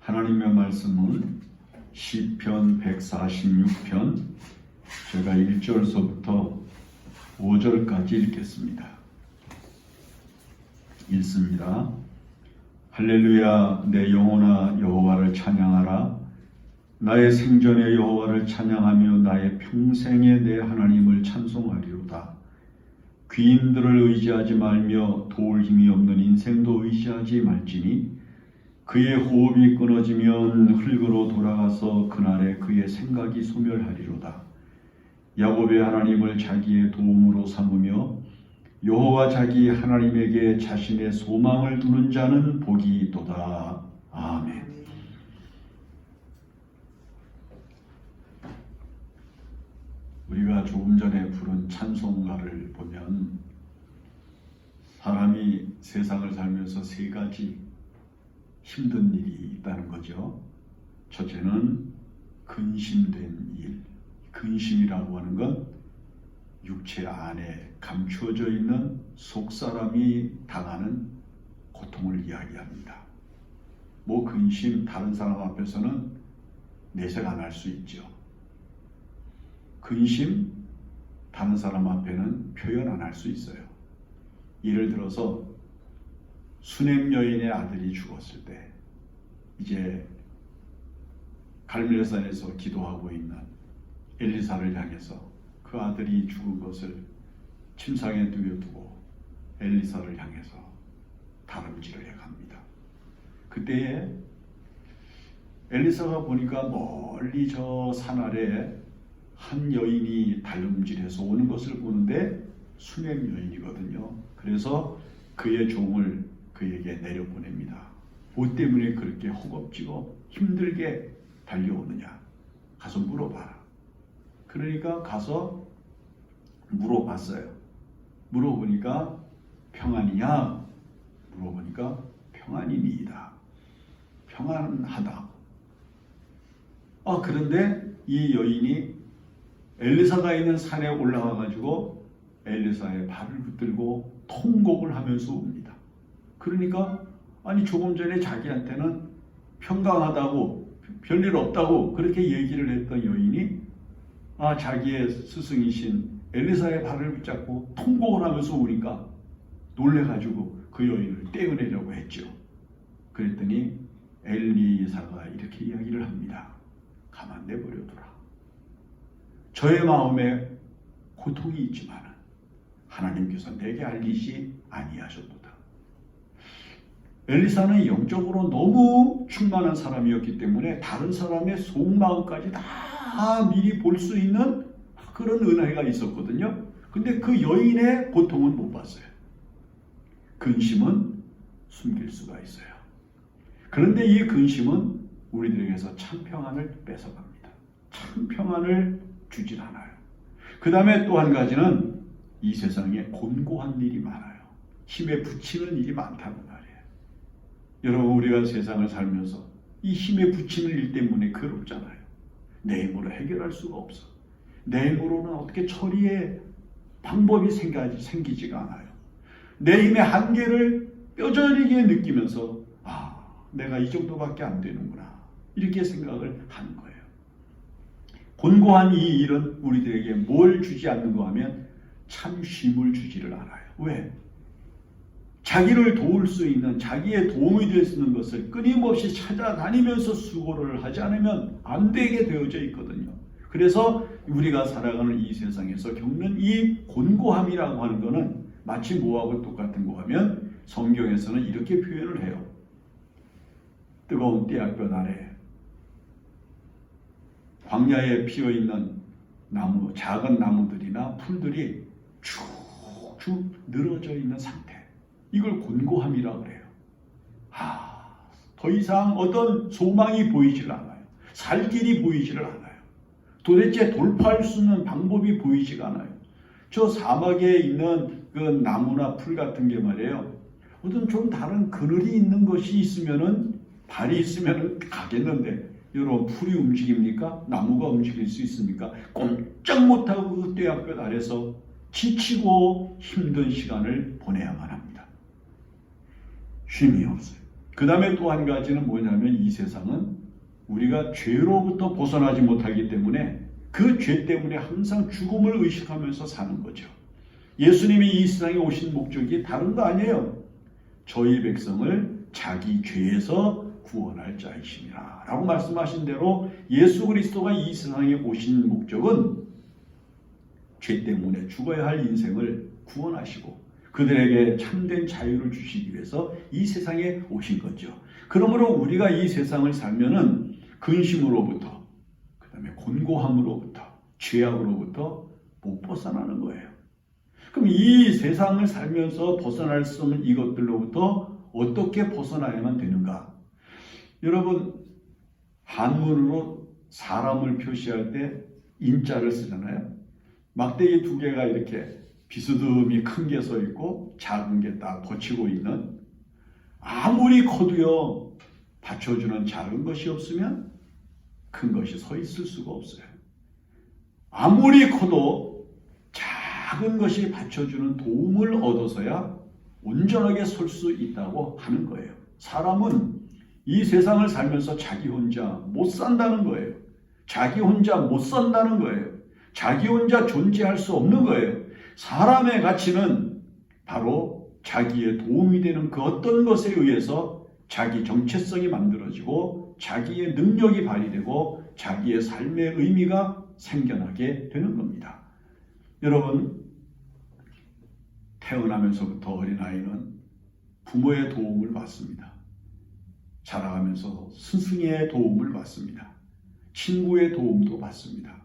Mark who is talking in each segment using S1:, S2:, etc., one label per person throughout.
S1: 하나님의 말씀은 시편 146편 제가 1절서부터 5절까지 읽겠습니다. 읽습니다. 할렐루야, 내 영혼아 여호와를 찬양하라. 나의 생전에 여호와를 찬양하며 나의 평생에 내 하나님을 찬송하리로다. 귀인들을 의지하지 말며 도울 힘이 없는 인생도 의지하지 말지니 그의 호흡이 끊어지면 흙으로 돌아가서 그날에 그의 생각이 소멸하리로다. 야곱의 하나님을 자기의 도움으로 삼으며 여호와 자기 하나님에게 자신의 소망을 두는 자는 복이 있도다. 아멘. 우리가 조금 전에 부른 찬송가를 보면 사람이 세상을 살면서 세 가지 힘든 일이 있다는 거죠. 첫째는 근심된 일. 근심이라고 하는 건 육체 안에 감추어져 있는 속사람이 당하는 고통을 이야기합니다. 뭐 근심, 다른 사람 앞에서는 내색 안 할 수 있죠. 근심, 다른 사람 앞에는 표현 안 할 수 있어요. 예를 들어서 수넴 여인의 아들이 죽었을 때 이제 갈멜산에서 기도하고 있는 엘리사를 향해서 그 아들이 죽은 것을 침상에 누워두고 엘리사를 향해서 다름질을 해갑니다. 그때에 엘리사가 보니까 멀리 저 산 아래에 한 여인이 다름질해서 오는 것을 보는데 수넴 여인이거든요. 그래서 그의 종을 그에게 내려보냅니다. 뭐 때문에 그렇게 허겁지겁 힘들게 달려오느냐? 가서 물어봐라. 그러니까 가서 물어봤어요. 물어보니까 평안이냐? 물어보니까 평안이니이다. 평안하다. 그런데 이 여인이 엘리사가 있는 산에 올라가 가지고 엘리사의 발을 붙들고 통곡을 하면서 옵니다. 그러니까 아니 조금 전에 자기한테는 평강하다고 별일 없다고 그렇게 얘기를 했던 여인이 자기의 스승이신 엘리사의 발을 붙잡고 통곡을 하면서 오니까 놀래가지고 그 여인을 떼어내려고 했죠. 그랬더니 엘리사가 이렇게 이야기를 합니다. 가만 내버려두라. 저의 마음에 고통이 있지만 하나님께서 내게 알리지 아니하셨도다. 엘리사는 영적으로 너무 충만한 사람이었기 때문에 다른 사람의 속마음까지 다 미리 볼 수 있는 그런 은혜가 있었거든요. 근데 그 여인의 고통은 못 봤어요. 근심은 숨길 수가 있어요. 그런데 이 근심은 우리들에게서 참 평안을 뺏어갑니다. 참 평안을 주질 않아요. 그 다음에 또 한 가지는 이 세상에 곤고한 일이 많아요. 힘에 부치는 일이 많다는 말이에요. 여러분, 우리가 세상을 살면서 이 힘에 부치는 일 때문에 괴롭잖아요. 내 힘으로 해결할 수가 없어. 내 힘으로는 어떻게 처리의 방법이 생기지가 않아요. 내 힘의 한계를 뼈저리게 느끼면서 내가 이 정도밖에 안 되는구나 이렇게 생각을 하는 거예요. 곤고한 이 일은 우리들에게 뭘 주지 않는가 하면 참 쉼을 주지를 않아요. 왜? 자기를 도울 수 있는, 자기의 도움이 될 수 있는 것을 끊임없이 찾아다니면서 수고를 하지 않으면 안 되게 되어져 있거든요. 그래서 우리가 살아가는 이 세상에서 겪는 이 곤고함이라고 하는 것은 마치 뭐하고 똑같은 거 하면 성경에서는 이렇게 표현을 해요. 뜨거운 띠약볕 아래 광야에 피어있는 나무, 작은 나무들이나 풀들이 쭉쭉 늘어져 있는 상태. 이걸 곤고함이라고 그래요. 더 이상 어떤 소망이 보이질 않아요. 살 길이 보이지를 않아요. 도대체 돌파할 수 있는 방법이 보이지가 않아요. 저 사막에 있는 그 나무나 풀 같은 게 말이에요. 어떤 좀 다른 그늘이 있는 것이 있으면은, 발이 있으면은 가겠는데, 여러분, 풀이 움직입니까? 나무가 움직일 수 있습니까? 꼼짝 못하고 그 뙤약볕 아래서 지치고 힘든 시간을 보내야만 합니다. 쉼이 없어요. 그 다음에 또 한 가지는 뭐냐면 이 세상은 우리가 죄로부터 벗어나지 못하기 때문에 그 죄 때문에 항상 죽음을 의식하면서 사는 거죠. 예수님이 이 세상에 오신 목적이 다른 거 아니에요. 저희 백성을 자기 죄에서 구원할 자이심이라 라고 말씀하신 대로 예수 그리스도가 이 세상에 오신 목적은 죄 때문에 죽어야 할 인생을 구원하시고 그들에게 참된 자유를 주시기 위해서 이 세상에 오신 거죠. 그러므로 우리가 이 세상을 살면은 근심으로부터 그 다음에 곤고함으로부터 죄악으로부터 못 벗어나는 거예요. 그럼 이 세상을 살면서 벗어날 수 없는 이것들로부터 어떻게 벗어나야만 되는가? 여러분 한문으로 사람을 표시할 때 인자를 쓰잖아요. 막대기 두 개가 이렇게 비스듬히 큰 게 서 있고 작은 게 딱 붙이고 있는, 아무리 커도요 받쳐주는 작은 것이 없으면 큰 것이 서 있을 수가 없어요. 아무리 커도 작은 것이 받쳐주는 도움을 얻어서야 온전하게 설 수 있다고 하는 거예요. 사람은 이 세상을 살면서 자기 혼자 못 산다는 거예요. 자기 혼자 못 산다는 거예요. 자기 혼자 존재할 수 없는 거예요. 사람의 가치는 바로 자기의 도움이 되는 그 어떤 것에 의해서 자기 정체성이 만들어지고 자기의 능력이 발휘되고 자기의 삶의 의미가 생겨나게 되는 겁니다. 여러분, 태어나면서부터 어린아이는 부모의 도움을 받습니다. 자라가면서 스승의 도움을 받습니다. 친구의 도움도 받습니다.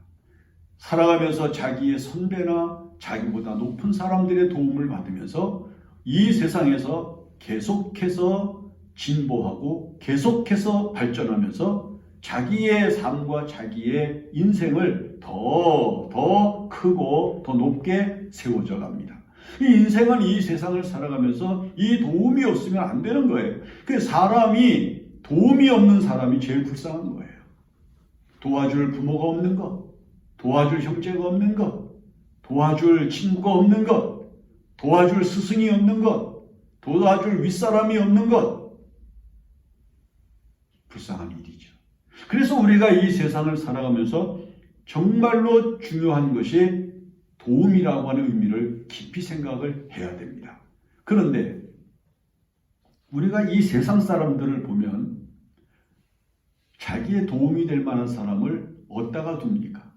S1: 살아가면서 자기의 선배나 자기보다 높은 사람들의 도움을 받으면서 이 세상에서 계속해서 진보하고 계속해서 발전하면서 자기의 삶과 자기의 인생을 더 크고 더 높게 세워져 갑니다. 이 인생은 이 세상을 살아가면서 이 도움이 없으면 안 되는 거예요. 그 사람이 도움이 없는 사람이 제일 불쌍한 거예요. 도와줄 부모가 없는 것, 도와줄 형제가 없는 것, 도와줄 친구가 없는 것, 도와줄 스승이 없는 것, 도와줄 윗사람이 없는 것, 불쌍한 일이죠. 그래서 우리가 이 세상을 살아가면서 정말로 중요한 것이 도움이라고 하는 의미를 깊이 생각을 해야 됩니다. 그런데 우리가 이 세상 사람들을 보면 자기의 도움이 될 만한 사람을 어디다가 둡니까?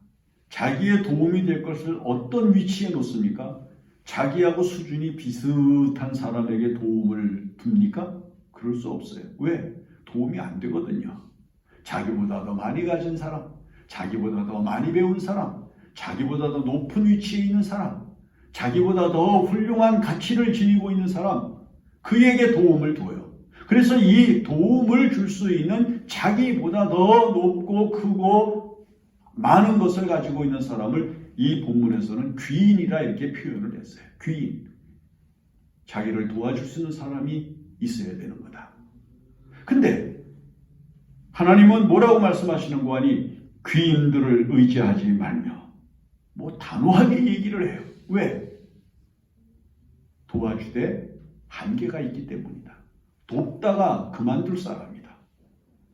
S1: 자기의 도움이 될 것을 어떤 위치에 놓습니까? 자기하고 수준이 비슷한 사람에게 도움을 둡니까? 그럴 수 없어요. 왜? 도움이 안 되거든요. 자기보다 더 많이 가진 사람, 자기보다 더 많이 배운 사람, 자기보다 더 높은 위치에 있는 사람, 자기보다 더 훌륭한 가치를 지니고 있는 사람, 그에게 도움을 둬요. 그래서 이 도움을 줄 수 있는 자기보다 더 높고 크고 많은 것을 가지고 있는 사람을 이 본문에서는 귀인이라 이렇게 표현을 했어요. 귀인. 자기를 도와줄 수 있는 사람이 있어야 되는 거다. 근데 하나님은 뭐라고 말씀하시는 거 아니? 귀인들을 의지하지 말며 뭐 단호하게 얘기를 해요. 왜? 도와주되 한계가 있기 때문이다. 돕다가 그만둘 사람이다.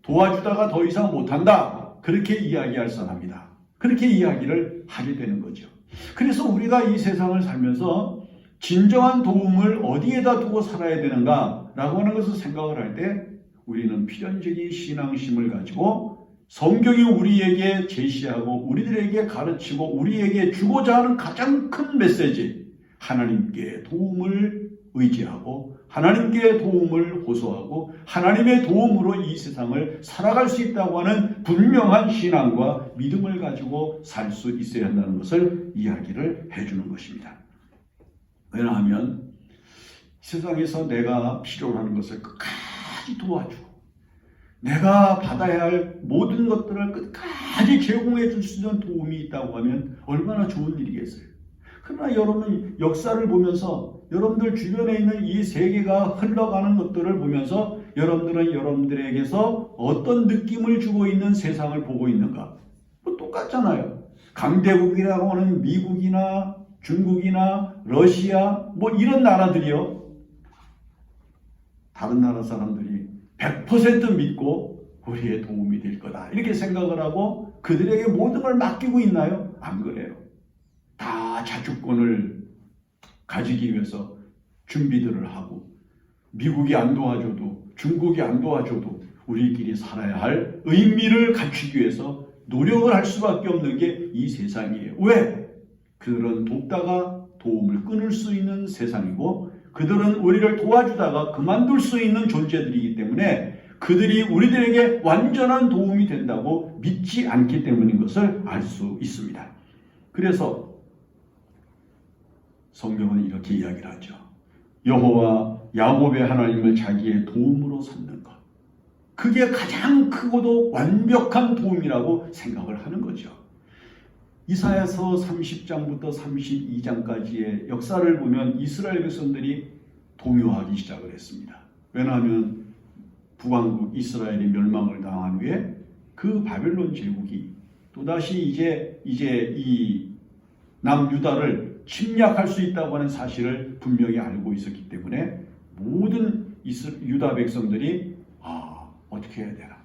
S1: 도와주다가 더 이상 못한다. 그렇게 이야기할 사람이다. 그렇게 이야기를 하게 되는 거죠. 그래서 우리가 이 세상을 살면서 진정한 도움을 어디에다 두고 살아야 되는가라고 하는 것을 생각을 할 때 우리는 필연적인 신앙심을 가지고 성경이 우리에게 제시하고 우리들에게 가르치고 우리에게 주고자 하는 가장 큰 메시지, 하나님께 도움을 의지하고 하나님께 도움을 호소하고 하나님의 도움으로 이 세상을 살아갈 수 있다고 하는 분명한 신앙과 믿음을 가지고 살 수 있어야 한다는 것을 이야기를 해주는 것입니다. 왜냐하면 세상에서 내가 필요로 하는 것을 끝까지 도와주고 내가 받아야 할 모든 것들을 끝까지 제공해 줄 수 있는 도움이 있다고 하면 얼마나 좋은 일이겠어요. 그러나 여러분 역사를 보면서 여러분들 주변에 있는 이 세계가 흘러가는 것들을 보면서 여러분들은 여러분들에게서 어떤 느낌을 주고 있는 세상을 보고 있는가? 뭐 똑같잖아요. 강대국이라고 하는 미국이나 중국이나 러시아 뭐 이런 나라들이요. 다른 나라 사람들이 100% 믿고 우리의 도움이 될 거다. 이렇게 생각을 하고 그들에게 모든 걸 맡기고 있나요? 안 그래요. 다 자주권을 가지기 위해서 준비들을 하고 미국이 안 도와줘도 중국이 안 도와줘도 우리끼리 살아야 할 의미를 갖추기 위해서 노력을 할 수밖에 없는 게 이 세상이에요. 왜? 그들은 돕다가 도움을 끊을 수 있는 세상이고 그들은 우리를 도와주다가 그만둘 수 있는 존재들이기 때문에 그들이 우리들에게 완전한 도움이 된다고 믿지 않기 때문인 것을 알 수 있습니다. 그래서 성경은 이렇게 이야기를 하죠. 여호와 야곱의 하나님을 자기의 도움으로 삼는 것. 그게 가장 크고도 완벽한 도움이라고 생각을 하는 거죠. 이사야서 30장부터 32장까지의 역사를 보면 이스라엘 백성들이 동요하기 시작을 했습니다. 왜냐하면 북왕국 이스라엘이 멸망을 당한 후에 그 바벨론 제국이 또다시 이제 이 남유다를 침략할 수 있다고 하는 사실을 분명히 알고 있었기 때문에 모든 유다 백성들이 어떻게 해야 되나?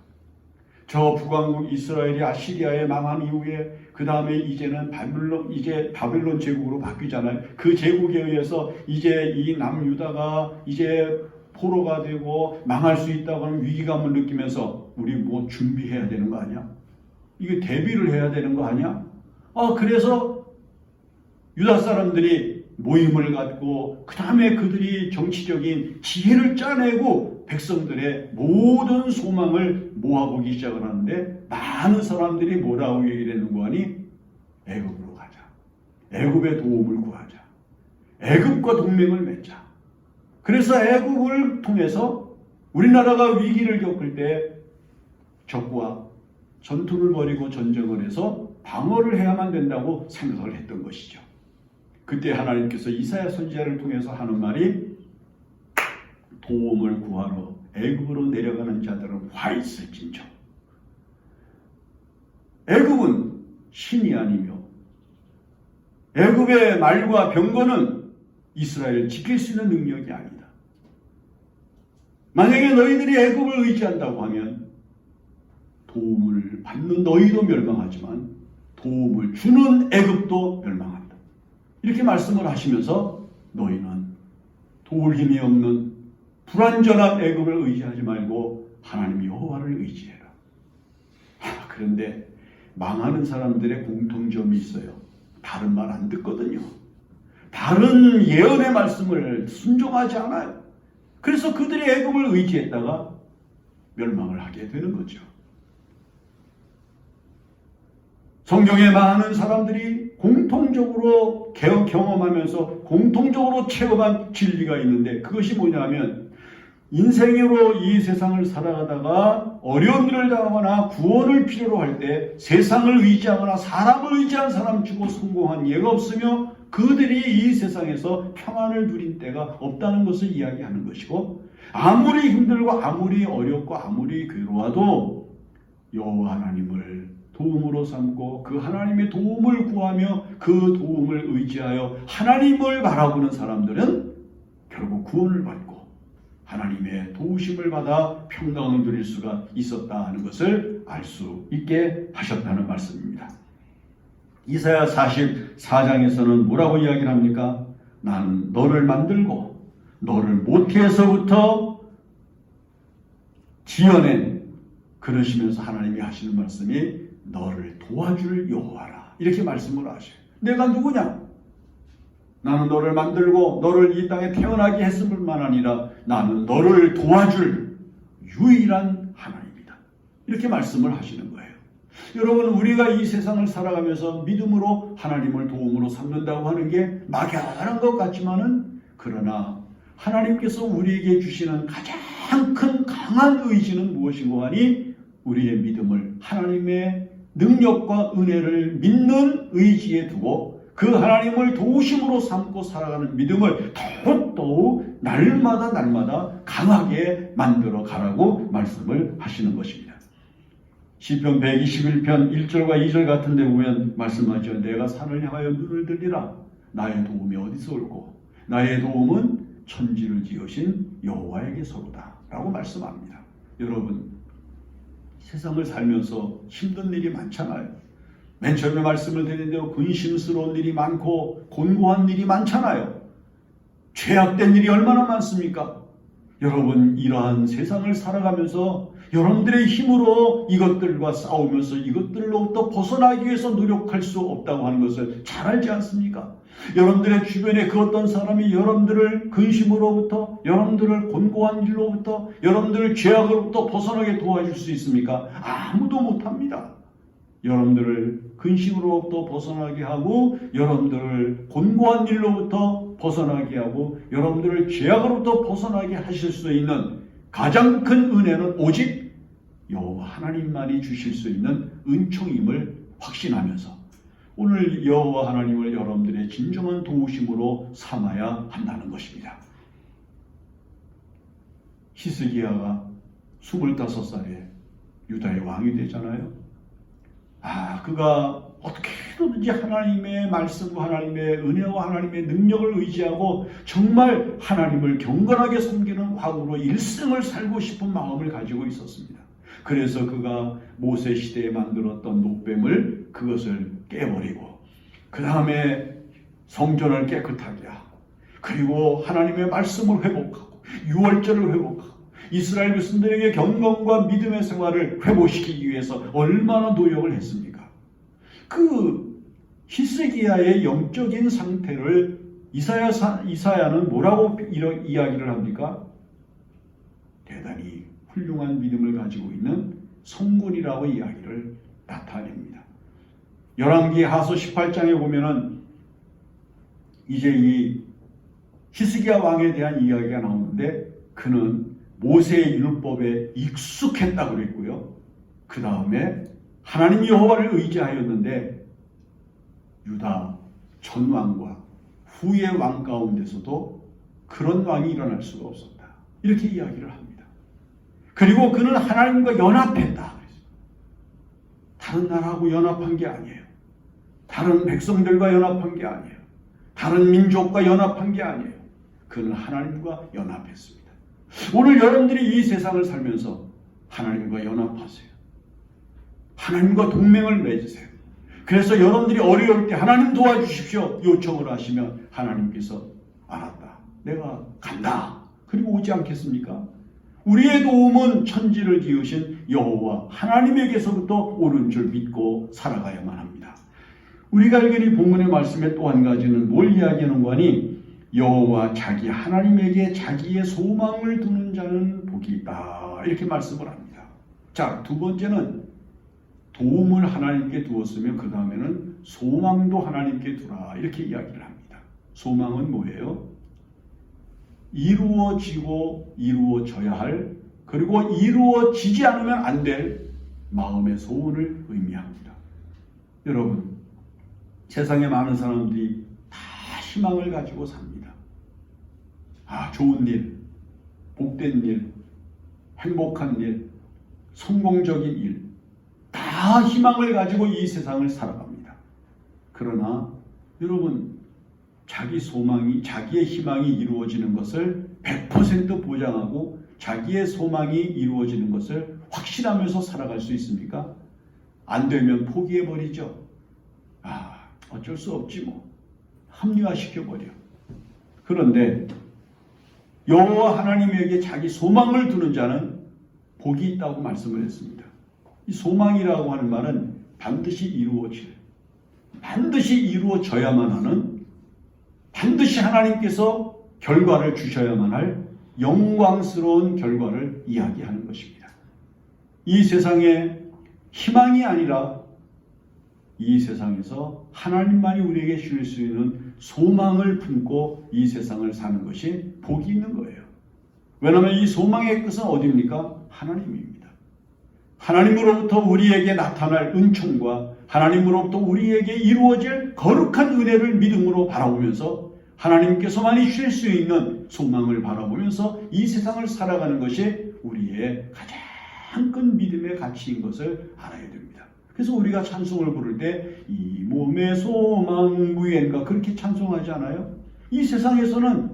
S1: 저 북왕국 이스라엘이 아시리아에 망한 이후에 그 다음에 이제는 바벨론 제국으로 바뀌잖아요. 그 제국에 의해서 이제 이 남유다가 이제 포로가 되고 망할 수 있다고 하는 위기감을 느끼면서 우리 뭐 준비해야 되는 거 아니야? 이게 대비를 해야 되는 거 아니야? 그래서 유다 사람들이 모임을 갖고 그 다음에 그들이 정치적인 지혜를 짜내고 백성들의 모든 소망을 모아보기 시작을 하는데 많은 사람들이 뭐라고 얘기를 했는 거 아니? 애굽으로 가자. 애굽의 도움을 구하자. 애굽과 동맹을 맺자. 그래서 애굽을 통해서 우리나라가 위기를 겪을 때 적과 전투를 벌이고 전쟁을 해서 방어를 해야만 된다고 생각을 했던 것이죠. 그때 하나님께서 이사야 선지자를 통해서 하는 말이 도움을 구하러 애굽으로 내려가는 자들은 화 있을진저. 애굽은 신이 아니며 애굽의 말과 병거는 이스라엘을 지킬 수 있는 능력이 아니다. 만약에 너희들이 애굽을 의지한다고 하면 도움을 받는 너희도 멸망하지만 도움을 주는 애굽도 멸망한다. 이렇게 말씀을 하시면서 너희는 도울 힘이 없는 불완전한 애굽을 의지하지 말고 하나님 여호와를 의지해라. 그런데 망하는 사람들의 공통점이 있어요. 다른 말 안 듣거든요. 다른 예언의 말씀을 순종하지 않아요. 그래서 그들이 애굽을 의지했다가 멸망을 하게 되는 거죠. 성경에 많은 사람들이 공통적으로 경험하면서 공통적으로 체험한 진리가 있는데 그것이 뭐냐면 인생으로 이 세상을 살아가다가 어려운 일을 당하거나 구원을 필요로 할 때 세상을 의지하거나 사람을 의지한 사람 치고 성공한 예가 없으며 그들이 이 세상에서 평안을 누린 때가 없다는 것을 이야기하는 것이고 아무리 힘들고 아무리 어렵고 아무리 괴로워도 여호와 하나님을 도움으로 삼고 그 하나님의 도움을 구하며 그 도움을 의지하여 하나님을 바라보는 사람들은 결국 구원을 받고 하나님의 도우심을 받아 평강을 누릴 수가 있었다 하는 것을 알 수 있게 하셨다는 말씀입니다. 이사야 44장에서는 뭐라고 이야기를 합니까? 나는 너를 만들고 너를 모태에서부터 지어낸, 그러시면서 하나님이 하시는 말씀이 너를 도와줄 여호와라, 이렇게 말씀을 하셔요. 내가 누구냐? 나는 너를 만들고 너를 이 땅에 태어나게 했을 뿐만 아니라 나는 너를 도와줄 유일한 하나님이다, 이렇게 말씀을 하시는 거예요. 여러분, 우리가 이 세상을 살아가면서 믿음으로 하나님을 도움으로 삼는다고 하는 게 막연한 것 같지만은, 그러나 하나님께서 우리에게 주시는 가장 큰 강한 의지는 무엇인고 하니 우리의 믿음을 하나님의 능력과 은혜를 믿는 의지에 두고 그 하나님을 도우심으로 삼고 살아가는 믿음을 더욱 날마다 강하게 만들어 가라고 말씀을 하시는 것입니다. 시편 121편 1절과 2절 같은 데 보면 말씀하죠. 내가 산을 향하여 눈을 들리라. 나의 도움이 어디서 올고 나의 도움은 천지를 지으신 여호와에게서로다 라고 말씀합니다. 여러분, 세상을 살면서 힘든 일이 많잖아요. 맨 처음에 말씀을 드린 대로 근심스러운 일이 많고 곤고한 일이 많잖아요. 죄악된 일이 얼마나 많습니까? 여러분, 이러한 세상을 살아가면서 여러분들의 힘으로 이것들과 싸우면서 이것들로부터 벗어나기 위해서 노력할 수 없다고 하는 것을 잘 알지 않습니까? 여러분들의 주변에 그 어떤 사람이 여러분들을 근심으로부터, 여러분들을 곤고한 일로부터, 여러분들을 죄악으로부터 벗어나게 도와줄 수 있습니까? 아무도 못합니다. 여러분들을 근심으로부터 벗어나게 하고, 여러분들을 곤고한 일로부터 벗어나게 하고, 여러분들을 죄악으로부터 벗어나게 하실 수 있는 가장 큰 은혜는 오직 여호와 하나님만이 주실 수 있는 은총임을 확신하면서 오늘 여호와 하나님을 여러분들의 진정한 도우심으로 삼아야 한다는 것입니다. 히스기야가 25살에 유다의 왕이 되잖아요. 그가 어떻게든지 하나님의 말씀과 하나님의 은혜와 하나님의 능력을 의지하고 정말 하나님을 경건하게 섬기는 왕으로 일생을 살고 싶은 마음을 가지고 있었습니다. 그래서 그가 모세 시대에 만들었던 노뱀을 그것을 깨버리고 그 다음에 성전을 깨끗하게 하고 그리고 하나님의 말씀을 회복하고 유월절을 회복하고 이스라엘 백성들에게 경건과 믿음의 생활을 회복시키기 위해서 얼마나 노력을 했습니까? 그 히스기야의 영적인 상태를 이사야는 뭐라고 이런 이야기를 합니까? 대단히 훌륭한 믿음을 가지고 있는 성군이라고 이야기를 나타냅니다. 열왕기 하서 18장에 보면은 이제 이 히스기야 왕에 대한 이야기가 나오는데 그는 모세의 율법에 익숙했다고 그랬고요. 그 다음에 하나님 여호와를 의지하였는데 유다 전왕과 후의 왕 가운데서도 그런 왕이 일어날 수가 없었다. 이렇게 이야기를 합니다. 그리고 그는 하나님과 연합했다. 다른 나라하고 연합한 게 아니에요. 다른 백성들과 연합한 게 아니에요. 다른 민족과 연합한 게 아니에요. 그는 하나님과 연합했습니다. 오늘 여러분들이 이 세상을 살면서 하나님과 연합하세요. 하나님과 동맹을 맺으세요. 그래서 여러분들이 어려울 때 하나님 도와주십시오 요청을 하시면 하나님께서 알았다. 내가 간다. 그리고 오지 않겠습니까? 우리의 도움은 천지를 지으신 여호와 하나님에게서부터 오는 줄 믿고 살아가야만 합니다. 우리가 읽은 이 본문의 말씀에 또 한 가지는 뭘 이야기하는 거니? 여호와 자기 하나님에게 자기의 소망을 두는 자는 복이 있다. 이렇게 말씀을 합니다. 자, 두 번째는 도움을 하나님께 두었으면 그 다음에는 소망도 하나님께 두라. 이렇게 이야기를 합니다. 소망은 뭐예요? 이루어지고 이루어져야 할 그리고 이루어지지 않으면 안 될 마음의 소원을 의미합니다. 여러분, 세상에 많은 사람들이 다 희망을 가지고 삽니다. 좋은 일, 복된 일, 행복한 일, 성공적인 일, 다 희망을 가지고 이 세상을 살아갑니다. 그러나 여러분, 자기의 희망이 이루어지는 것을 100% 보장하고 자기의 소망이 이루어지는 것을 확신하면서 살아갈 수 있습니까? 안 되면 포기해버리죠. 어쩔 수 없지 뭐. 합리화시켜버려. 그런데 여호와 하나님에게 자기 소망을 두는 자는 복이 있다고 말씀을 했습니다. 이 소망이라고 하는 말은 반드시 이루어져야만 하는, 반드시 하나님께서 결과를 주셔야만 할 영광스러운 결과를 이야기하는 것입니다. 이 세상에 희망이 아니라 이 세상에서 하나님만이 우리에게 주실 수 있는 소망을 품고 이 세상을 사는 것이 복이 있는 거예요. 왜냐하면 이 소망의 끝은 어디입니까? 하나님입니다. 하나님으로부터 우리에게 나타날 은총과 하나님으로부터 우리에게 이루어질 거룩한 은혜를 믿음으로 바라보면서 하나님께서만이 주실 수 있는 소망을 바라보면서 이 세상을 살아가는 것이 우리의 가장 큰 믿음의 가치인 것을 알아야 됩니다. 그래서 우리가 찬송을 부를 때 이 몸의 소망 무엔가 그렇게 찬송하지 않아요? 이 세상에서는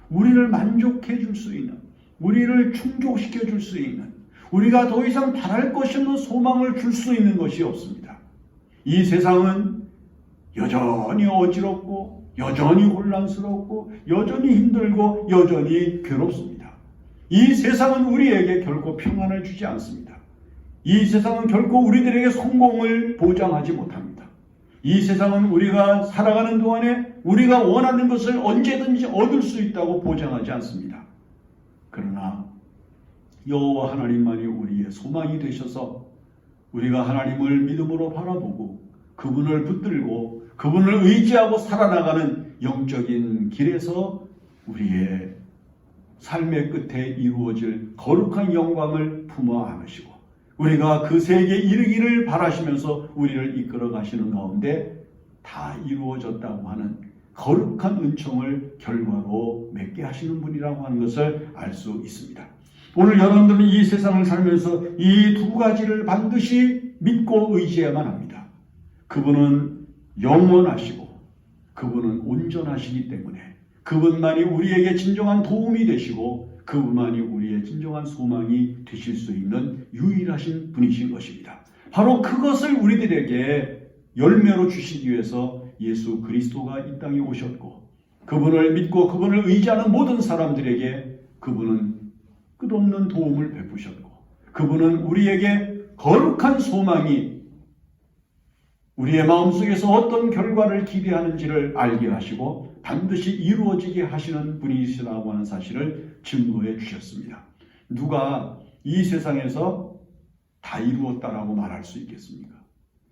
S1: 우리를 만족해 줄 수 있는, 우리를 충족시켜 줄 수 있는, 우리가 더 이상 바랄 것이 없는 소망을 줄 수 있는 것이 없습니다. 이 세상은 여전히 어지럽고 여전히 혼란스럽고 여전히 힘들고 여전히 괴롭습니다. 이 세상은 우리에게 결코 평안을 주지 않습니다. 이 세상은 결코 우리들에게 성공을 보장하지 못합니다. 이 세상은 우리가 살아가는 동안에 우리가 원하는 것을 언제든지 얻을 수 있다고 보장하지 않습니다. 그러나 여호와 하나님만이 우리의 소망이 되셔서 우리가 하나님을 믿음으로 바라보고 그분을 붙들고 그분을 의지하고 살아나가는 영적인 길에서 우리의 삶의 끝에 이루어질 거룩한 영광을 품어 안으시고 우리가 그 세계에 이르기를 바라시면서 우리를 이끌어 가시는 가운데 다 이루어졌다고 하는 거룩한 은총을 결과로 맺게 하시는 분이라고 하는 것을 알 수 있습니다. 오늘 여러분들은 이 세상을 살면서 이 두 가지를 반드시 믿고 의지해야만 합니다. 그분은 영원하시고 그분은 온전하시기 때문에 그분만이 우리에게 진정한 도움이 되시고 그분만이 우리의 진정한 소망이 되실 수 있는 유일하신 분이신 것입니다. 바로 그것을 우리들에게 열매로 주시기 위해서 예수 그리스도가 이 땅에 오셨고 그분을 믿고 그분을 의지하는 모든 사람들에게 그분은 끝없는 도움을 베푸셨고 그분은 우리에게 거룩한 소망이 우리의 마음속에서 어떤 결과를 기대하는지를 알게 하시고 반드시 이루어지게 하시는 분이시라고 하는 사실을 증거해 주셨습니다. 누가 이 세상에서 다 이루었다라고 말할 수 있겠습니까?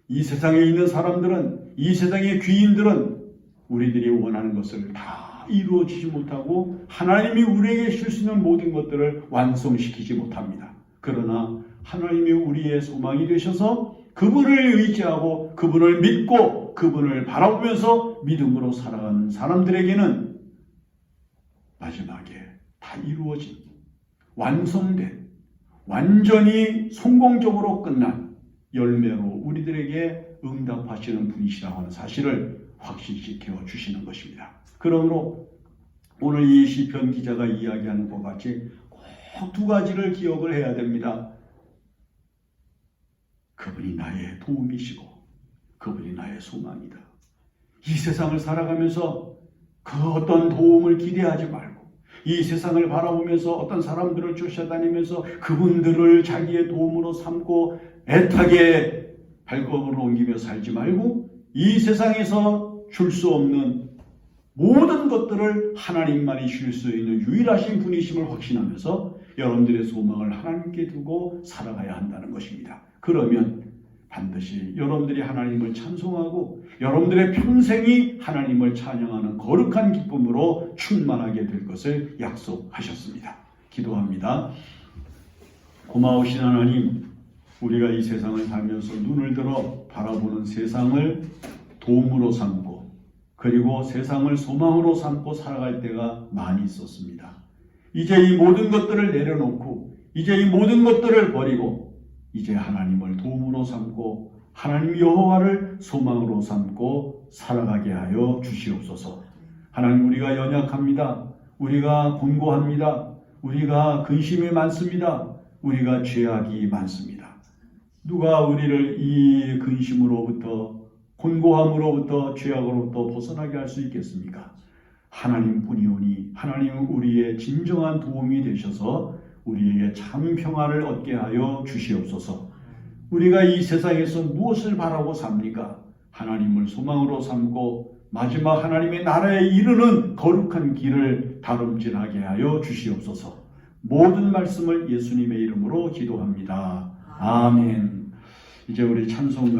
S1: 이 세상에 있는 사람들은, 이 세상의 귀인들은 우리들이 원하는 것을 다 이루어지지 못하고 하나님이 우리에게 주실 수 있는 모든 것들을 완성시키지 못합니다. 그러나 하나님이 우리의 소망이 되셔서 그분을 의지하고 그분을 믿고 그분을 바라보면서 믿음으로 살아가는 사람들에게는 마지막에 다 이루어진, 완성된, 완전히 성공적으로 끝난 열매로 우리들에게 응답하시는 분이시라고 하는 사실을 확신시켜 주시는 것입니다. 그러므로 오늘 이 시편 기자가 이야기하는 것 같이 꼭 두 가지를 기억을 해야 됩니다. 그분이 나의 도움이시고 그분이 나의 소망이다. 이 세상을 살아가면서 그 어떤 도움을 기대하지 말고 이 세상을 바라보면서 어떤 사람들을 쫓아다니면서 그분들을 자기의 도움으로 삼고 애타게 발걸음을 옮기며 살지 말고 이 세상에서 줄 수 없는 모든 것들을 하나님만이 주실 수 있는 유일하신 분이심을 확신하면서 여러분들의 소망을 하나님께 두고 살아가야 한다는 것입니다. 그러면 반드시 여러분들이 하나님을 찬송하고 여러분들의 평생이 하나님을 찬양하는 거룩한 기쁨으로 충만하게 될 것을 약속하셨습니다. 기도합니다. 고마우신 하나님, 우리가 이 세상을 살면서 눈을 들어 바라보는 세상을 도움으로 삼고 그리고 세상을 소망으로 삼고 살아갈 때가 많이 있었습니다. 이제 이 모든 것들을 내려놓고 이제 이 모든 것들을 버리고 이제 하나님을 도움으로 삼고 하나님 여호와를 소망으로 삼고 살아가게 하여 주시옵소서. 하나님, 우리가 연약합니다. 우리가 곤고합니다. 우리가 근심이 많습니다. 우리가 죄악이 많습니다. 누가 우리를 이 근심으로부터 곤고함으로부터 죄악으로부터 벗어나게 할 수 있겠습니까? 하나님뿐이오니 하나님은 우리의 진정한 도움이 되셔서 우리에게 참 평안을 얻게 하여 주시옵소서. 우리가 이 세상에서 무엇을 바라고 삽니까? 하나님을 소망으로 삼고 마지막 하나님의 나라에 이르는 거룩한 길을 다름질하게 하여 주시옵소서. 모든 말씀을 예수님의 이름으로 기도합니다. 아멘. 이제 우리 찬송가